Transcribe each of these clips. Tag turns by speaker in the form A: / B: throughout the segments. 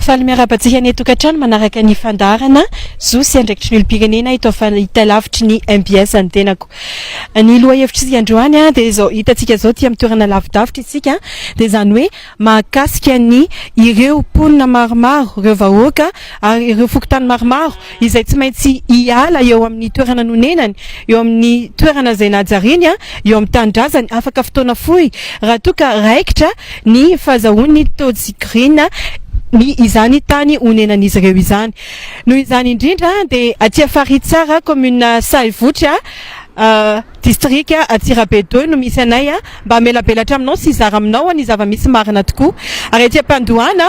A: mampifaly miara-batsika ny tokantrano manaraka ny fandarana zosy andraikitry ny olo-pirenena ito fa hita lavitry ny MBS ny tenako. Ny loha hevitry isika androany dia zao hitantsika zao tia mitoerana lavidavitra isika dia zany hoe mahakasika ny ireo mponina maromaro ireo vahoaka ary ireo fokontany maromaro izay tsy maintsy hiala eo amin'ny toerana nonenany eo amin'ny toerana izay najariany eo amin'ny tanindrazany afaka fotoana fohy raha toka raikitra ny fahazahoany tojigrina ny izany tany onenan'izy ireo izany. Noho izany indrindra dia aty Faritsara commune Sahanivotry district Atsirabe 2 no misy anay mba melabelatra aminao sy izara aminao ny zava-misy marina tokoa. Ary aty Ampandohana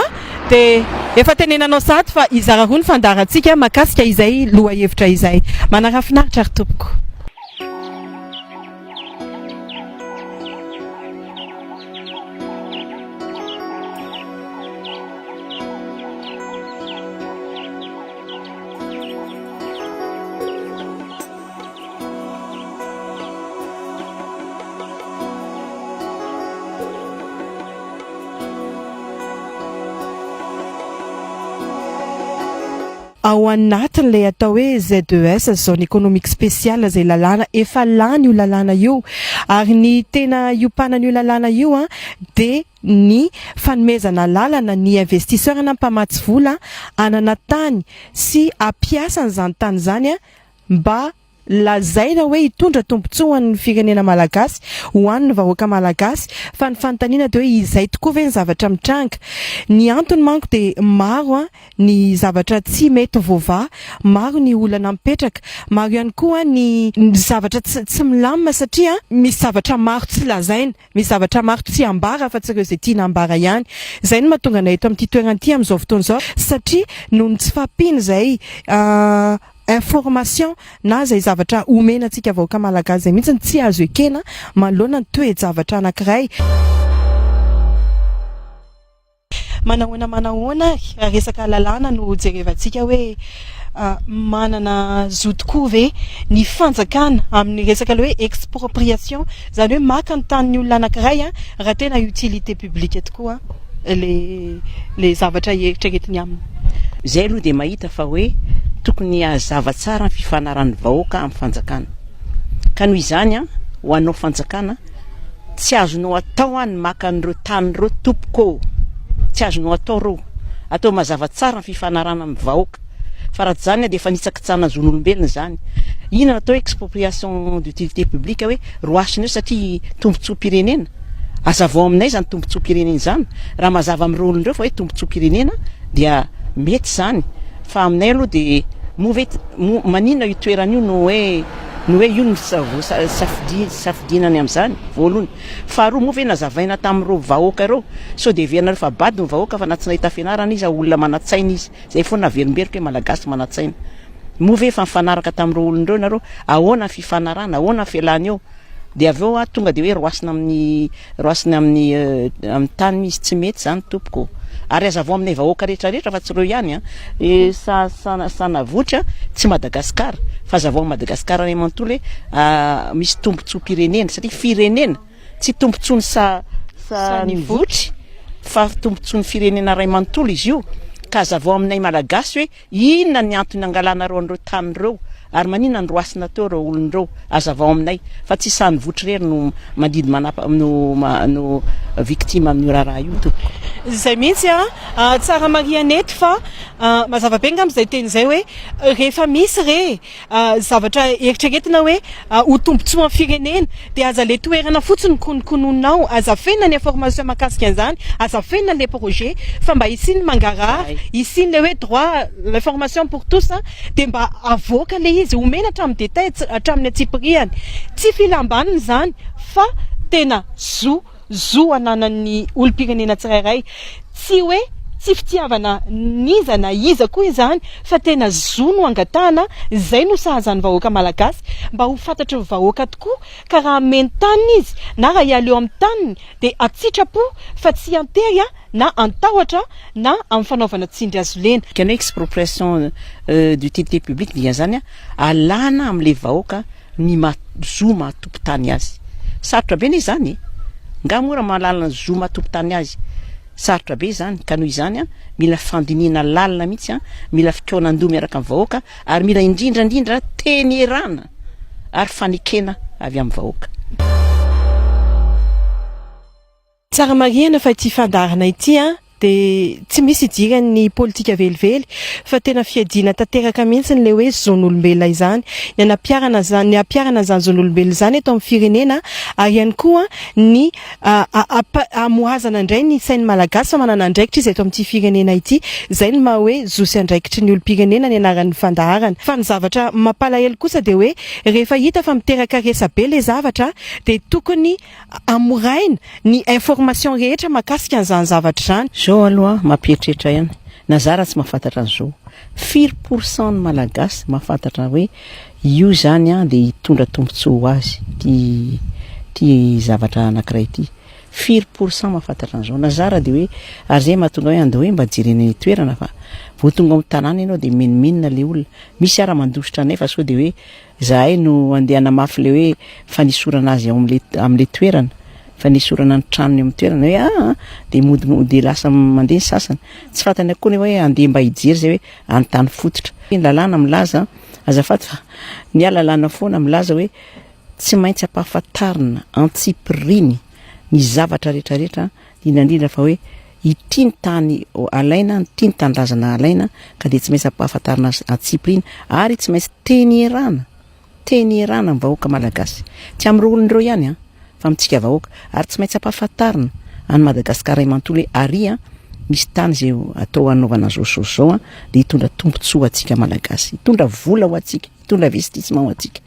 A: dia efa tenenanao sady fa izara roa ny fandarantsika makasika izay loha hevitra izay. Manarafinaritra ary tompoko. Ao anatin'ilay atao hoe ZES zone économique spéciale izay lalàna efa lany io lalàna io ary ny tena iopanan'io lalàna io dia ny fanomezana lalana ny investisseur na mpamatsy vola anana tany sy ampiasa an'izany tany zany mba lazaina hoe hitondra tombontsoa ny firenena malagasy ho an'ny vahoaka malagasy fa ny fanontaniana dia hoe izay tokoa ve ny zavatra mitranga. Ny antony manko dia maro ny zavatra tsy mety voava, maro ny olana mipetraka, maro ihany koa ny zavatra tsy milamina satria misy zavatra maro tsy lazaina, misy zavatra maro tsy ambara fa tsy ireo izay tiana ambara ihany. Izay no mahatonga anay eto amin'ity toerana ity amin'izao fotoana izao satria noho ny tsy fahampiana izay information na zay zavatra omenantsika vahoaka malagasy zay mihitsy tsy azo ekena manoloana ny toe-javatra anankiray. Manahoana resaka lalàna no jerevantsika hoe manana zo tokoa ve ny fanjakana amin'ny resaka hoe expropriation zany hoe maka ny tanin'ny olona anankiray raha tena utilité publique tokoa le zavatra eritreretiny aminy.
B: Zay aloha dia mahita fa hoe tokony hazava tsara ny fifanaran'ny vahoaka amin'ny fanjakana. Ka noho izany ho anao fanjakana tsy azonao atao ny maka an'ireo tanyreo tompoko, tsy azonao atao reo, atao mazava tsara ny fifanarana amin'ny vahoaka fa raha zany dia efa nitsakitsana zon'olombelona zany. Inona atao expropriation d'utilité publique hoe roasina eo satria tombontsoa-pirenena. Hazavao aminay zany tombontsoa-pirenena zany raha mazava amin'ireo olondreo fa hoe tombontsoa-pirenena dia mety zany fa aminay aloha dia manina io toerana io no hoe io ny safidinany amin'izany voalohany. Faharoa moa ve nazavaina tamin'ireo vahoaka ireo sao dia heverinareo fa bady ny vahoaka fa na tsy nahita fianarana izy olona manatsaina izy zay foana verimberika hoe malagasy manatsaina. Moa ve fa mifanaraka tamin'ireo olondreo nareo ahoana fifanarana ahoana fialana eo dia avy eo tonga dia hoe roasina amin'ny tany izy tsy mety zany tompoko. Ary hazavao aminay vahoaka rehetrarehetra fa tsy ireo ihany Sahanivotry tsy Madagasikara fa hazavao Madagasikara ray manontolo hoe misy tombontsoa-pirenena satria firenena tsy tombontsoany Sahanivotry fa tombontsoany firenena ray manontolo izy io. Ka hazavao aminay malagasy hoe inona ny antony angalanareo an'ireo tanyreo ary manina ny roasina teo ireo olondreo hazavao aminay fa tsy Sahanivotry rery no mandidy no victime amin'io raha io tompoko.
A: Zay mihitsy tsara marianeto fa mazava be ngam'izay teny zay hoe rehefa misy zavatra eritreretina hoe ho tombontsoa amin'ny firenena dia aza le toerana fotsiny konokononao azafena ny information makasika an'izany, azafena le projet fa mba isiny mangarary, isiny le hoe droit l'information pour tous dia mba avoaka le izy omena hatramin'ny détail hatramin'ny atsipiriany. Tsy filambanana zany fa tena zo ananan'ny olo-pirenena tsirairay, tsy hoe tsy fitiavana niza na iza koa izany fa tena zo no angatahana. Zay no sahazan'ny vahoaka malagasy mba ho fantatry ny vahoaka tokoa ka raha meny taniny izy na raha hiala eo amin'ny taniny dia atsitrapo fa tsy antery na antahotra na amin'ny fanaovana tsindry azo lena.
B: Kana expropriation d'utilité publique dia zany alana amin'ilay vahoaka ny zo matompo tany azy. Sarotra be ny zany nga mora mahalala ny zo matompo tany azy sarotra be zany ka noho izany a mila fandiniana lalina mihitsy a mila fikaonandoha miaraka amin'ny vahoaka ary mila indrindrandrindra tenyerana ary fanekena avy amin'ny vahoaka.
A: Tsara marihana fa ity fandarana ity a de tsy misy idirany politika velively fa tena fiadina tanteraka mihitsy le hoe zon'olombelona izany ny anapiarana zany zon'olombelona izany eto amin'ny firenena ary ihany koa ny amoazana indray ny sainy malagasy fa manana andraikitra izy eto amin'ity firenena ity zay ny maha hoe zosy andraikitry ny olom-pirenena ny anaran'ny fandaharana. Fa ny zavatra mampalahelo kosa de hoe rehefa hita fa miteraka resa be le zavatra de tokony amoraina ny information rehetra mahakasika an'izany zavatra zany.
B: Zao aloha mampieritreritra ihany nazara tsy mahafantatra an'izao 4% ny malagasy mahafantatra hoe io zany a de hitondra tombontsoa ho azy ty zavatra anankiray ity 4% mahafantatra an'izao nazara de hoe ary zay mahatonga hoe ande hoe mba jerena toerana fa vao tonga amin'ny tanàna ianao de menimenina le olona misy ara mandositra anay fa sao de hoe zahay no andeha anamafy le hoe fanisorana azy am'le toerana fa nisorana ny tranony amin'ny toerana hoe de mody lasa mandeha ny sasany tsy fantany akoa hoe andeha mba hijery zay hoe anontany fototra ny lalàna milaza azafady fa ny lalàna foana milaza hoe tsy maintsy ampahafantarina antsipiriny ny zavatra rehetrarehetra indrindra fa hoe ity ny tany alaina ity ny tanindrazana alaina ka de tsy maintsy ampahafantarina antsipiriny ary tsy maintsy tenyerana amin'ny vahoaka malagasy tsy amin'ny olon'ireo ihany fa mitsika vahoaka ary tsy maintsy ampahafantarina any Madagasikara manontolo hoe ary misy tany zay atao anaovana zao de hitondra tombontsoa atsika malagasy, hitondra vola ho atsika, hitondra investissement ho atsika.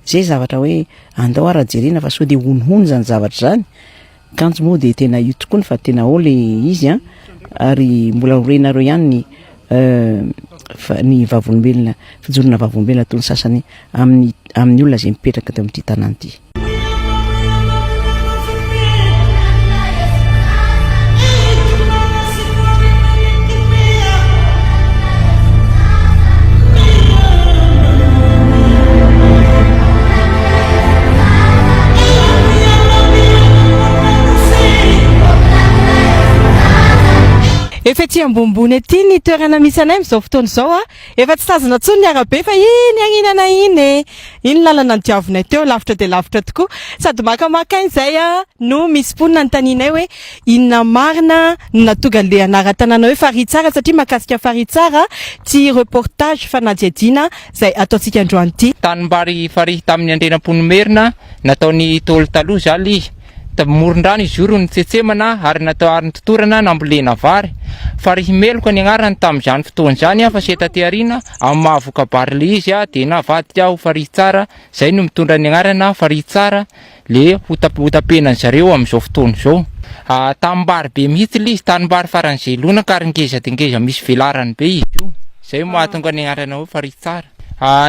B: Zay zavatra hoe andao ara jerena fa sao de honhony zany zavatra zany. Kanjo moa de tena io tokoa fa tena ao le izy ary mbola horenareo ihany ny vavolombelona fijorona vavolombelona toy ny sasany amin'ny olona zay mipetraka teo amin'ity tanàna ity.
A: Efa tsy ambonimbony aty ny toerana misy anay amin'izao fotoana izao efa tsy tazana tsony ny arabe fa iny aninana iny lalana diavinay teo lavitra de lavitra tokoa sady makamakainy zay no misy ponina ny taninay hoe inona marina natonga le anara-tanàna hoe Faritsara satria mahakasika Faritsara ty reportage fanadiadiana zay ataontsika androany ity.
C: Tanimbary farihy tamin'ny Andrenamponomerina nataony tolo taloha zaly moron-drano izy io ny tsetsemana ary natao ary ny totorana nambolena vary farihy meloka ny agnarany tamin'izany fotoana zany fa seta tearina amin'ny mahavokabary le izy de navadika ho Faritsara zay no mitondra ny agnarana Faritsara le hotapenany zareo amin'izao fotoana zao. Tanimbary be mihitsy le izy tanimbary faran'izay lona ka ary ngeza de ngeza misy velarany be izy io zay mahatonga ny agnarana hoe Faritsara.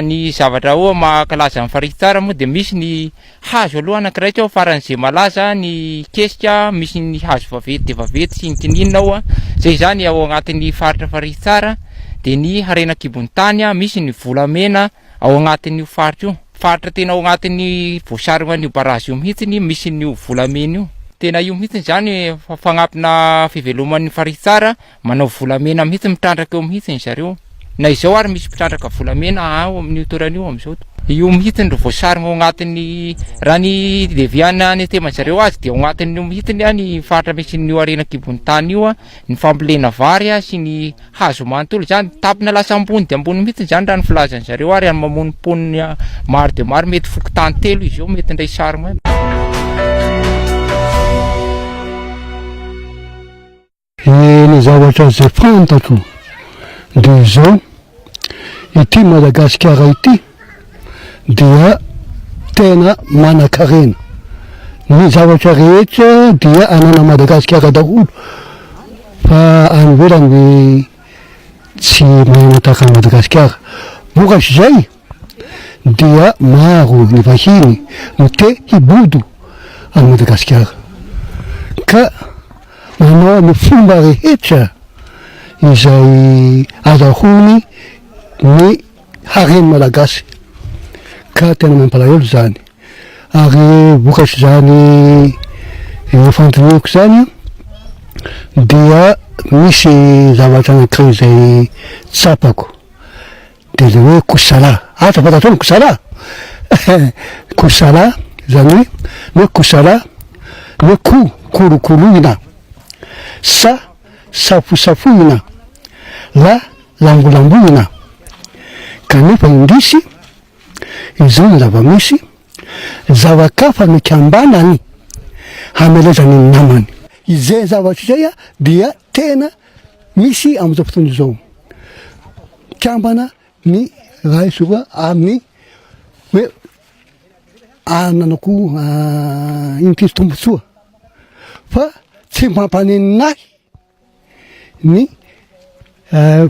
C: Ny zavatra hoe mahakalaza amin'ny Faritsara moa de misy ny hazo aloha anakiraiky ao faran'izay malaza ny kesika misy ny hazo vavety de vavety sy ny kininina ao zay zany ao agnatin'ny faritra Faritsara de ny harena kibony tany misy ny volamena ao agnatin'io faritra io faritra tena ao agnatin'ny voasarona barazy io mihitsy misy ny volamena io tena io mihitsy zany fagnampina fiveloman'ny Faritsara manao volamena mihitsy mitrandraka eo mihitsy zareo. Na izao ary misy mpitrandraka volamena ao amin'ny toerana io amin'izao. Io mihitsy ny voasarona ao agnatin'ny raha ny deviana ny temanjareo azy de ao agnatin'io mihitsy ny faritra misy ny arena kibony tany io ny fambolena vary sy ny hazo manontolo zany tapina lasa ambony de ambony mihitsy zany raha ny filazan'zareo ary any mamono poniny maro de maro mety foko tany telo izy io mety ndray sarona.
D: Ny zavatra zay fantatro de izao ity Madagasikara ity dia tena manan-karena ny zavatra rehetra dia anana Madagasikara daholo fa any ivelany tsy manana tahaka Madagasikara vokatry zay dia maro ny vahiny no te hibodo any Madagasikara ka manao ny fomba rehetra izay azahony ny hareny malagasy ka tena mampalahelo zany ary vokatry zany fandrinihiko zany dia misy zavatra anankiray zay tsapako de le hoe kosala ata fantatrao kosala kosala zany hoe kosala le kolokoloina sa safosafoina la lambolamboina kanefa indrisy izao ny zava-misy zavakafa mikambanany hamelezany namany izay zavatra zay dia tena misy am'izao fotoana izao kambana ny raha isoa amin'ny hoe ananako intiry tombotsoa fa tsy mampaneninahy ny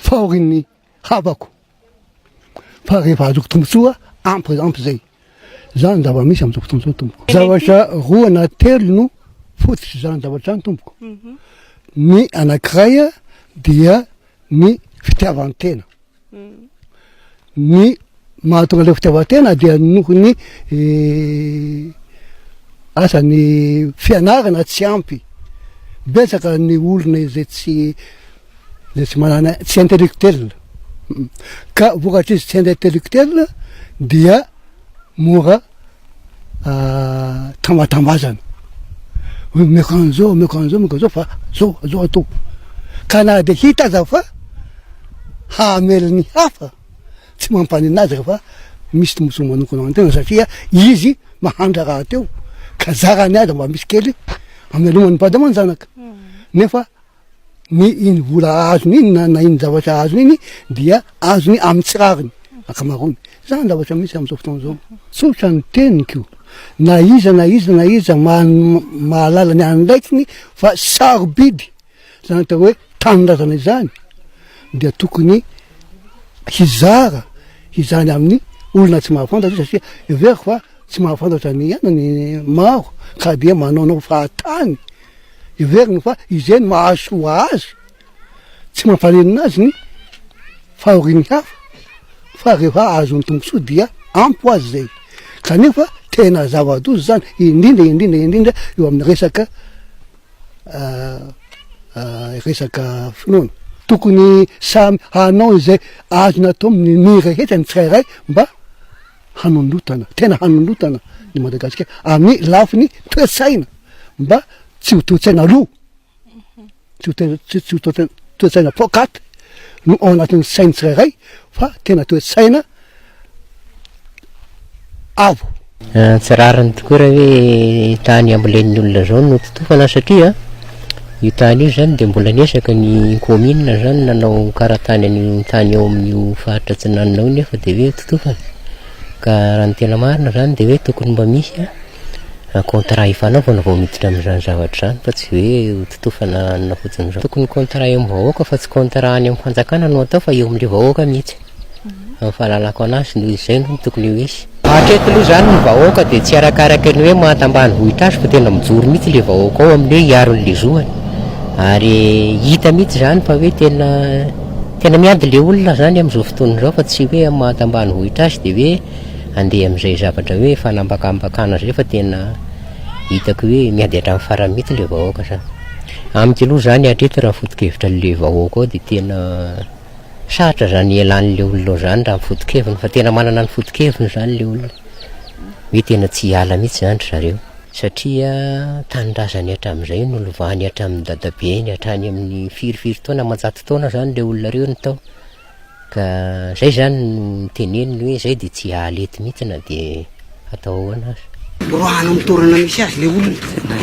D: fahorin'ny havako fa rehefa azoko tombotsoa ampy zay zany zava-misy am'izao fotoana izao tomboko zavatra roa na telo no fototra zany zavatra zany tomboko ny anankiray dia ny fitiavan-tena ny mahatonga le fitiavan-tena dia noho ny asany fianarana tsy ampy betsaka ny olona izay tsy manana tsy intellectuel ka vokatry izy tsy intellectuel dia mora tambatambazana hoe mekan'izao fa zao atao ka na de hita aza fa hameliny hafa tsy mampanina azy rehefa misy tombotsoa manokana an-tena satria izy mahandra raha teo ka zarany azy mba misy kely amelomany padamany zanaka nefa ny iny vola azony iny na iny zavatra azony iny dia azony amin'ny tsirariny akamarony zany zavatra misy am'izao fotoana zao tsotra ny teniko na iza mahalala ny andraikiny fa sarobidy zany atao hoe tanindrazana izany dia tokony hizany amin'ny olona tsy mahafantatra satria everiko fa tsy mahafantatra ny anany maro ka dia manaonao fahatany everiny fa izeny mahasoa azy tsy mampanenina azy ny fahoriny hafa fa rehefa azony tombotsoa dia ampo azy zay kanefa tena zava-doza zany indrindra eo amin'ny resaka finoana tokony samy hanao izay azony atao ny rehetra ny tsirairay mba hanondrotana tena hanondrotana ny Madagasikara amin'ny lafiny toe-tsaina mba tsy ho toe-tsaina lo tsy ho toe-tsaina pokaty no ao anatin'ny sainy tsirairay fa tena toe-tsaina avo
E: tsy rariny tokoa raha hoe tany ambolen'ny olona zao no totofana satria io tany io zany de mbola niesaka ny commune zany nanao karatany an'io tany eo amin'io faritra tsy nananao nefa de hoe totofana ka raha ny tena marina zany de hoe tokony mba misy contrat ifanaovana vao miditra amin'izany zavatra zany fa tsy hoe totofana anona fotsiny zao tokony contrat eo amin'ny vahoaka fa tsy contrat any amin'ny fanjakana no atao fa eo amin'le vahoaka mihitsy amin'ny fahalalako anazy no izay no tokony ho isy hatreto aloha zany ny vahoaka de tsy arakaraka ny hoe mahatambany vohitra azy fa tena mijoro mihitsy le vahoaka ao amin'ny hoe hiaron'le zoany ary hita mihitsy zany fa hoe tena miady le olona zany am'izao fotoana zao fa tsy hoe mahatambany vohitra azy de hoe andeha am'izay zavatra hoe fanambakambakana zay fa tena hitako hoe miady hatramin'ny farany mihitsy le vahoaka zany amiko aloha zany hatreto raha foto-kevitra le vahoaka ao de tena saratra zany elan'le olona zany raha foto-keviny fa tena manana ny foto-keviny zany le olona hoe tena tsy hiala mihitsy zany zareo satria tanindrazany hatramin'izay nolovany hatramin'ny dadabeany hatrany amin'ny firifiry taona manjato taona zany le olona reo ny tao ka zay zany no teneniny hoe zay de tsy hialety mihitsy na de atao ahoana azy
F: rohana mitorana misy azy le olona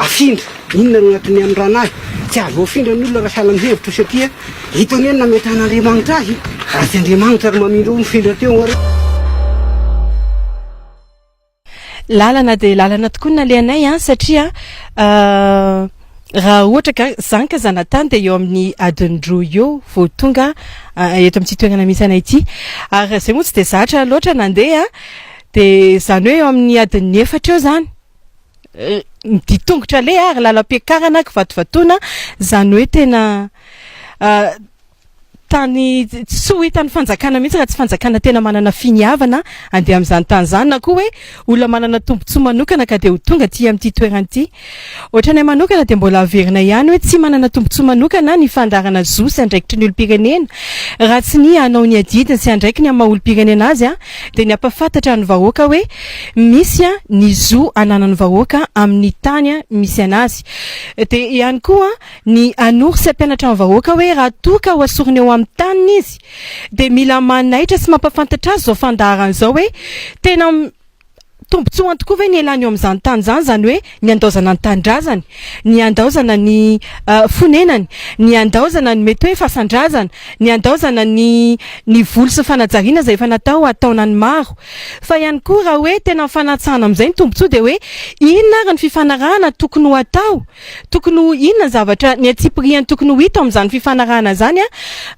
F: afindra inona no anatiny amin'ny ranahy tsy azo afindra ny olona raha sahala mihevitra satria hitany hoe namety an'Andriamanitra azy raha tsy Andriamanitra ary mamindra mifindra teo ary
A: lalana de lalana tokoa nalehanay satria raha ohatra ka zany ka zanatany de eo amin'ny adiny roa eo vao tonga eto amin'ity toerana misy anay ity ary zay moa tsy de zatra loatra nandeha de zany hoe eo amin'ny adiny efatra eo zany ditongotra le ary lalam-piakarana ka vatovatoana zany hoe tena tany tsy ho hitan'ny fanjakana mihitsy raha tsy fanjakana tena manana finiavana andeha amin'izany tany zany na koa hoe olona manana tombontsoa manokana ka dia ho tonga aty amin'ity toerana ity. Ohatranay manokana dia mbola averina ihany hoe tsy manana tombontsoa manokana ny fandarana zo sy andraikitry ny olom-pirenena raha tsy ny anao ny adidiny sy andraiky ny amin'ny maha olom-pirenena azy dia ny ampafantatra ny vahoaka hoe misy ny zo ananan'ny vahoaka amin'ny tany misy anazy. Dia ihany koa ny anoro sy ampianatra amin'ny vahoaka hoe raha toka ho asoriny eo amin'ny taniny izy dia mila manaitra sy mampafantatra azy zao fandaharana zao hoe tena tombontsoa tokoa ve ny elany eo amin'izany tany zany, zany hoe ny andaozana ny tandrazany, ny andaozana ny fonenany, ny andaozana ny mety hoe fasandrazana, ny andaozana ny volo sy fanajariana izay efa natao ataona ny maro. Fa ihany koa raha hoe tena fanatsahana amin'izay ny tombontsoa dia hoe inona ary ny fifanarahana tokony ho atao, tokony ho inona ny zavatra ny atsipiriany tokony ho hita amin'izany fifanarahana zany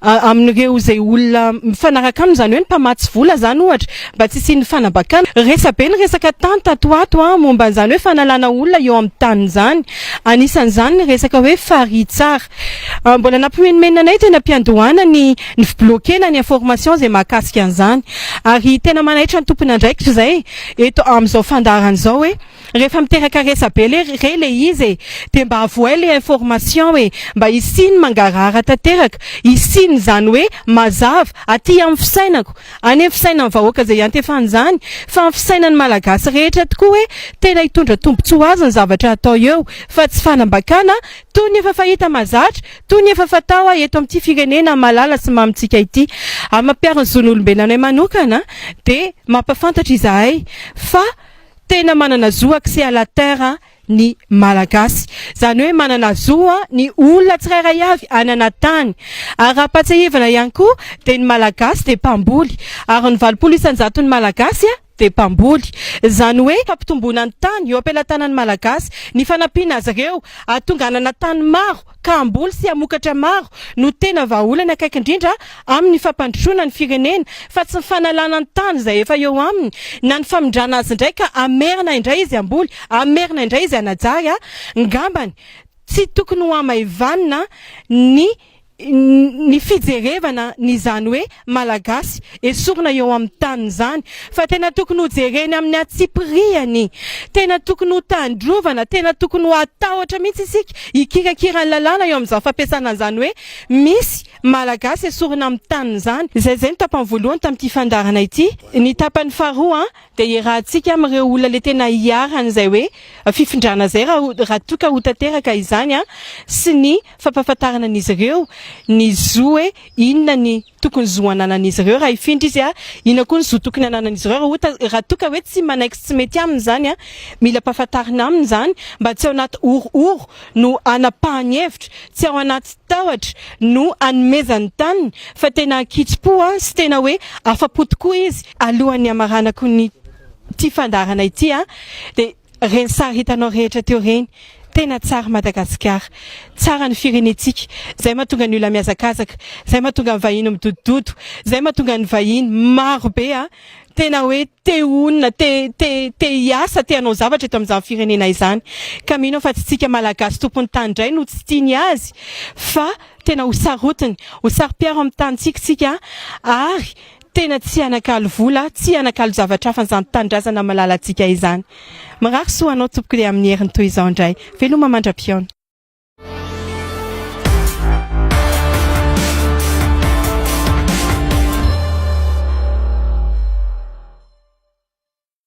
A: amin'ireo izay olona mifanaraka aminy, zany hoe ny mpamatsy vola zany ohatra mba tsy isian'ny fanambakana. Resabe ny resaka tany tatoato momba an'izany hoe fanalana olona eo amin'ny tany zany, anisan'izany ny resaka hoe farihy tsara. Mbola nampimenimena anay tena mpiandohana ny fiblokena ny information izay mahakasika an'izany, ary tena manaitra ny tompony andraikitra izay eto amin'izao fandaharana izao hoe rehefa miteraka resabe re le izy dia mba avoay le information hoe mba isiny mangarara tanteraka, isiny zany hoe mazava aty amin'ny fisainako, any amin'ny fisainan'ny vahoaka izay antefany zany, fa amin'ny fisainan'ny malagasy rehetra tokoa hoe tena hitondra tombontsoa azy ny zavatra atao eo, fa tsy fanambakana toy ny efa fahita mazatra, toy ny efa fatao eto amin'ity firenena malala sy mamitsika ity. Amin'ny mampiaro ny zon'olombelonay manokana dia mampafantatra izahay fa tena manana zo accès à la terre ny malagasy, zany hoe manana zo ny olona tsirairay avy anana tany. Ary raha-pahatsiahivana ihany koa dia ny malagasy dia mpamboly, ary ny 80 isanjaton'ny malagasy dia mpamboly, zany hoe fampitomboana ny tany eo ampelantanan'ny malagasy, ny fanampiana azy ireo ahatonganana tany maro ka amboly sy amokatra maro no tena vahaolana akaiky indrindra amin'ny fampandrosoana ny firenena, fa tsy ny fanalana ny tany izay efa eo aminy na ny famindrana azy indraika amerina indray izy amboly, amerina indray izy anajary ngambany tsy tokony ho amaivanina ny fijerevana ny zany hoe malagasy esorina eo amin'ny tany zany, fa tena tokony ho jereny amin'ny atsipiriany, tena tokony ho tandrovana, tena tokony ho atahotra mihitsy isika hikirakira ny lalàna eo amin'izany fampiasana an'izany hoe misy malagasy esorina amin'ny tany zany. Izay ny tapany voalohany tamin'ity fandarana ity. Ny tapany faharoa dia iarahantsika amin'ireo olona le tena hiarana izay hoe fifindrana izay raha toka ho tanteraka izany sy ny fampahafantarana an'izy ireo ny zo hoe inona ny tokony zo ananan'izy ireo raha ifindra izy inona koa ny zo tokony ananan'izy ireo raha toka hoe tsy manaiky tsy mety aminy zany mila mpahafantarina aminy zany mba tsy ao anaty oro no anapahany hevitra, tsy ao anaty tahotra no anomezany taniny, fa tena kitsi-po sy tena hoe afa-po tokoa izy. Alohan'ny amaranako ny ty fandarana ity dia reny sary hitanao rehetra teo reny tena tsara Madagasikara, tsara ny firenetsika, zay mahatonga ny olona miazakazaka, zay mahatonga ny vahiny midodododo, zay mahatonga ny vahiny maro be tena hoe te onina, te hiasa, te hanao zavatra eto amin'izany firenena izany. Ka mino fa tsy tsika malagasy tompony tany indray no tsy tiany azy, fa tena ho sarotiny, ho sari-piaro amin'ny tanitsika tsika ary tena tsy anakalo vola, tsy anakalo zavatra hafa n'izany tandrazana malala antsika izany. Mirary soa anao tompoko dia amin'ny heriny toy izao indray. Veloma mandra-piaona.